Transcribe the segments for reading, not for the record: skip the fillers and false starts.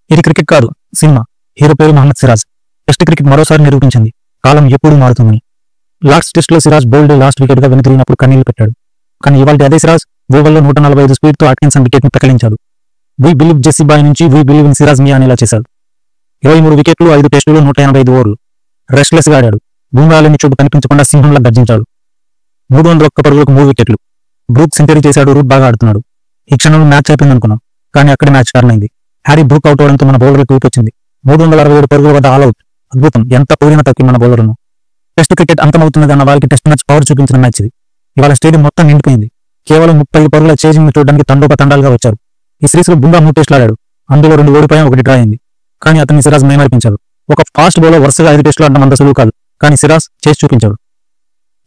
ఇది క్రికెట్ కాదు, cinema. Hero పేరు మహమ్మద్ సిరాజ్. టెస్ట్ క్రికెట్ మరోసారి నిరూపించింది కాలం ఎప్పుడూ మారుతుందని. లాస్ట్ టెస్ట్ లో సిరాజ్ బౌల్డ్ లాస్ట్ వికెట్ గా వెనుతిరిగినప్పుడు కన్నీళ్లు పెట్టాడు. కానీ ఇవాళ అదే సిరాజ్ ఓవర్లో 145 స్పీడ్ తో అట్కిన్సన్ వికెట్ ను పెకలించాడు. వీ బిలీవ్ జెస్సీ బాయ్ నుంచి వీ బిలీవ్ ఇన్ సిరాజ్ మియా అనేలా చేశాడు. 23 వికెట్లు, 5 టెస్టులు, 185 ఓవర్లు. రెస్ట్లెస్ గా ఆడాడు. బూమ్రాలని చోటు కనిపించకుండా సింహంలా గర్జించాడు. 301 పరుగులకు 3 వికెట్లు. బ్రూక్ సెంచరీ చేశాడు. రూట్ బాగా ఆడుతున్నాడు. ఈ క్షణంలో మ్యాచ్ అయిపోయింది అనుకున్నాం, కానీ అక్కడే మ్యాచ్ టర్న్ అయింది. హ్యారీ బ్రూక్ అవుట్ అవడంతో మన బౌలర్కి ఊపి వచ్చింది. 367 పరుగుల వద్ద ఆల్ అవుట్. అద్భుతం. ఎంత పూరిన తక్కి మన బౌలర్ను. టెస్ట్ క్రికెట్ అంతమవుతున్నది అన్న వాళ్ళకి టెస్ట్ మ్యాచ్ పవర్ చూపించిన మ్యాచ్ ఇది. ఇవాళ స్టేడియం మొత్తం నిండిపోయింది. కేవలం 35 పరుగుల చేసింగ్ చూడడానికి తండోపతండాలుగా వచ్చారు. ఈ సిరీస్ లో బుమ్రా 3 టెస్టులు ఆడాడు. అందులో 2 ఓడిపోయాం, 1 డ్రా అయింది. కానీ అతన్ని సిరాజ్ మైమరిపించాడు. ఒక ఫాస్ట్ బౌలర్ వరుసగా 5 టెస్టులు ఆడడం అంత సులువు కాదు, కానీ సిరాజ్ చేసి చూపించాడు.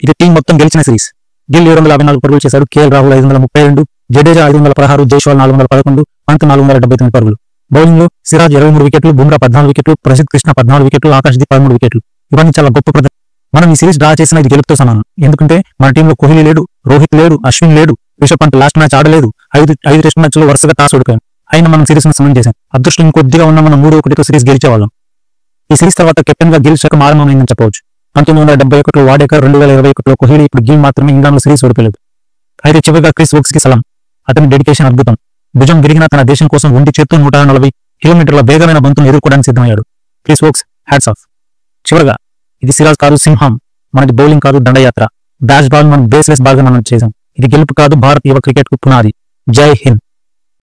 ఇది టీం మొత్తం గెలిచిన సిరీస్. గిల్ 754 పరుగులు చేశాడు. కేఎల్ రాహుల్ 532, జడేజా 516, జైస్వాల్ 411, పంత్ 479 పరుగులు. బౌలింగ్ లో సిరాజ్ 23 వికెట్లు, బుమ్రా 14 వికెట్లు, ప్రసిద్ధ్ కృష్ణ 14 వికెట్లు, ఆకాష్దీప్ 13 వికెట్లు. ఇవన్నీ చాలా గొప్ప ప్రదర్శన. మనం ఈ సిరీస్ డ్రా చేసిన ఇది గెలుపుతో సమానం. ఎందుకంటే మన టీంలో కోహ్లీ లేడు, రోహిత్ లేడు, అశ్విన్ లేడు, రిషబ్ పంత్ లాస్ట్ మ్యాచ్ ఆడలేదు. 5 టెస్ట్ మ్యాచ్ లో వరుసగా టాస్ ఓడిపోయాం. అయినా మనం సిరీస్ ను సమన్ చేశాం. అదృష్టం కొద్దిగా ఉన్న మనం 3-1తో సిరీస్ గెలిచేవాళ్ళం. ఈ సిరీస్ తర్వాత కెప్టెన్ గా గిల్ శకం ఆరంభమైందని చెప్పవచ్చు. 1971 వాడేకర్, 2021 కోహ్లీ, ఇప్పుడు గిల్ మాత్రమే ఇంగ్లాండ్ లో సిరీస్ ఓడిపోలేదు. అయితే చివరిగా క్రిస్ వోక్స్ కి సలాం. అతని డెడికేషన్ అద్భుతం. భుజం విరిగిన తన దేశం కోసం ఒంటి చేత్తో 140 కిలోమీటర్ల వేగమైన బంతును ఎదుర్కోవడానికి సిద్ధమయ్యాడు. Chris Woakes hats off. చివరగా ఇది సిరాజ్ కాదు, సింహం. మనది బౌలింగ్ కాదు, దండయాత్ర. బ్యాష్ బాల్ మనం బేస్లెస్ బాల్ గా మనం చేశాం. ఇది గెలుపు కాదు, భారత్ యువ క్రికెట్ కు పునాది. జై హింద్.